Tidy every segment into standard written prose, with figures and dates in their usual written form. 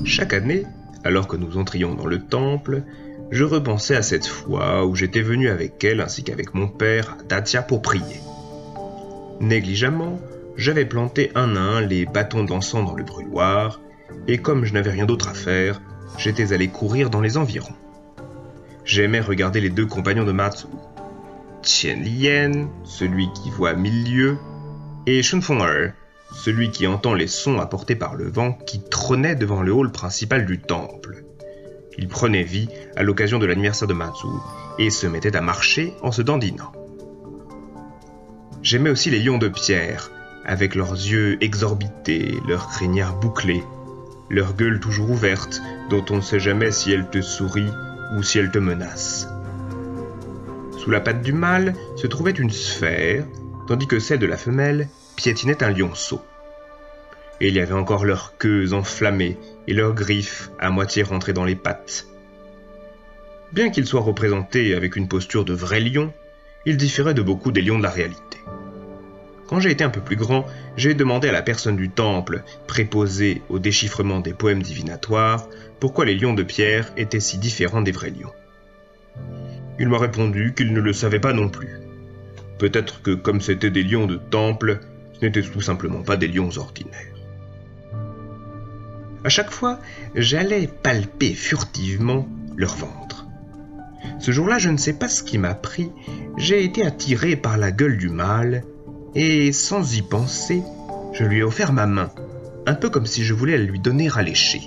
Chaque année, alors que nous entrions dans le temple, je repensais à cette fois où j'étais venu avec elle ainsi qu'avec mon père à Dacia pour prier. Négligemment, j'avais planté un à un les bâtons d'encens dans le brûloir, et comme je n'avais rien d'autre à faire, j'étais allé courir dans les environs. J'aimais regarder les deux compagnons de Matsu, Qian Lian, celui qui voit 1000 lieues, et Shun Feng, celui qui entend les sons apportés par le vent qui trônait devant le hall principal du temple. Il prenait vie à l'occasion de l'anniversaire de Matsu et se mettait à marcher en se dandinant. J'aimais aussi les lions de pierre, avec leurs yeux exorbités, leurs crinières bouclées, leur gueule toujours ouverte, dont on ne sait jamais si elle te sourit ou si elle te menace. Sous la patte du mâle se trouvait une sphère, tandis que celle de la femelle piétinait un lionceau. Et il y avait encore leurs queues enflammées et leurs griffes à moitié rentrées dans les pattes. Bien qu'ils soient représentés avec une posture de vrais lions, ils différaient de beaucoup des lions de la réalité. Quand j'ai été un peu plus grand, j'ai demandé à la personne du temple, préposée au déchiffrement des poèmes divinatoires, pourquoi les lions de pierre étaient si différents des vrais lions. Il m'a répondu qu'il ne le savait pas non plus. Peut-être que comme c'étaient des lions de temple, ce n'étaient tout simplement pas des lions ordinaires. À chaque fois, j'allais palper furtivement leur ventre. Ce jour-là, je ne sais pas ce qui m'a pris, j'ai été attiré par la gueule du mâle, et sans y penser, je lui ai offert ma main, un peu comme si je voulais lui donner à lécher.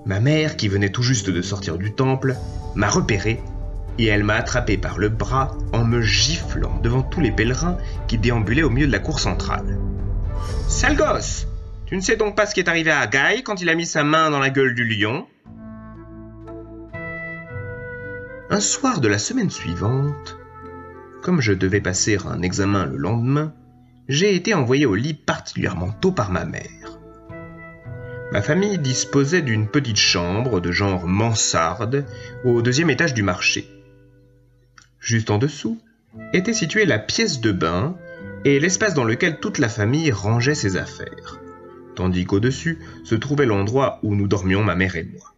Ma mère, qui venait tout juste de sortir du temple, m'a repéré, et elle m'a attrapé par le bras en me giflant devant tous les pèlerins qui déambulaient au milieu de la cour centrale. « Sale gosse! Tu ne sais donc pas ce qui est arrivé à Guy quand il a mis sa main dans la gueule du lion ?» Un soir de la semaine suivante, comme je devais passer un examen le lendemain, j'ai été envoyé au lit particulièrement tôt par ma mère. Ma famille disposait d'une petite chambre de genre mansarde au 2e étage du marché. Juste en dessous était située la pièce de bain et l'espace dans lequel toute la famille rangeait ses affaires, tandis qu'au-dessus se trouvait l'endroit où nous dormions ma mère et moi.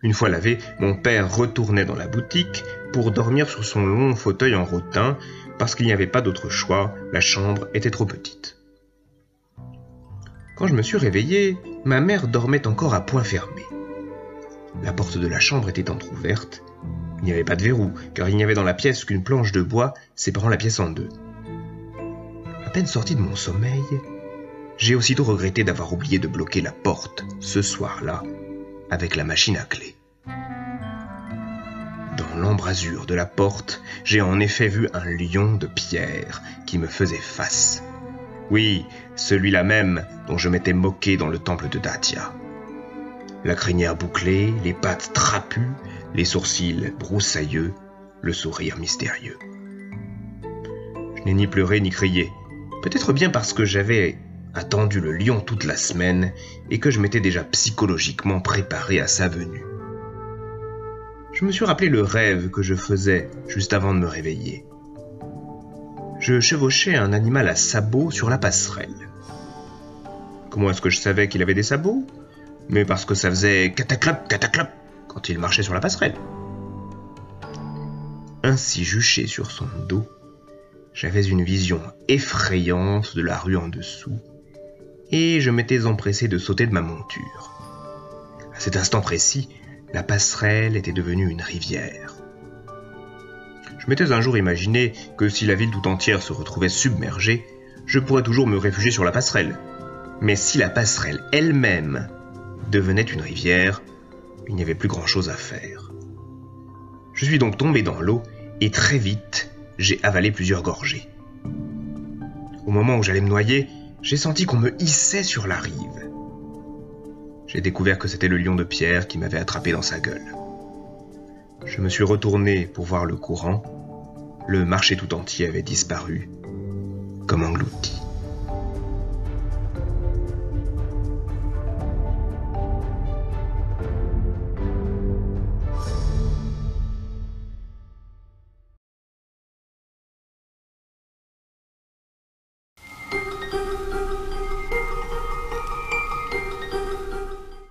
Une fois lavé, mon père retournait dans la boutique pour dormir sur son long fauteuil en rotin parce qu'il n'y avait pas d'autre choix, la chambre était trop petite. Quand je me suis réveillé, ma mère dormait encore à poing fermé. La porte de la chambre était entr'ouverte. Il n'y avait pas de verrou, car il n'y avait dans la pièce qu'une planche de bois séparant la pièce en deux. À peine sorti de mon sommeil, j'ai aussitôt regretté d'avoir oublié de bloquer la porte, ce soir-là, avec la machine à clé. Dans l'embrasure de la porte, j'ai en effet vu un lion de pierre qui me faisait face. Oui, celui-là même dont je m'étais moqué dans le temple de Dacia. La crinière bouclée, les pattes trapues, les sourcils broussailleux, le sourire mystérieux. Je n'ai ni pleuré ni crié, peut-être bien parce que j'avais attendu le lion toute la semaine et que je m'étais déjà psychologiquement préparé à sa venue. Je me suis rappelé le rêve que je faisais juste avant de me réveiller. Je chevauchais un animal à sabots sur la passerelle. Comment est-ce que je savais qu'il avait des sabots ? Mais parce que ça faisait cataclop, cataclop quand il marchait sur la passerelle. Ainsi juché sur son dos, j'avais une vision effrayante de la rue en dessous, et je m'étais empressé de sauter de ma monture. À cet instant précis, la passerelle était devenue une rivière. Je m'étais un jour imaginé que si la ville tout entière se retrouvait submergée, je pourrais toujours me réfugier sur la passerelle. Mais si la passerelle elle-même devenait une rivière, il n'y avait plus grand-chose à faire. Je suis donc tombé dans l'eau et très vite, j'ai avalé plusieurs gorgées. Au moment où j'allais me noyer, j'ai senti qu'on me hissait sur la rive. J'ai découvert que c'était le lion de pierre qui m'avait attrapé dans sa gueule. Je me suis retourné pour voir le courant. Le marché tout entier avait disparu, comme englouti.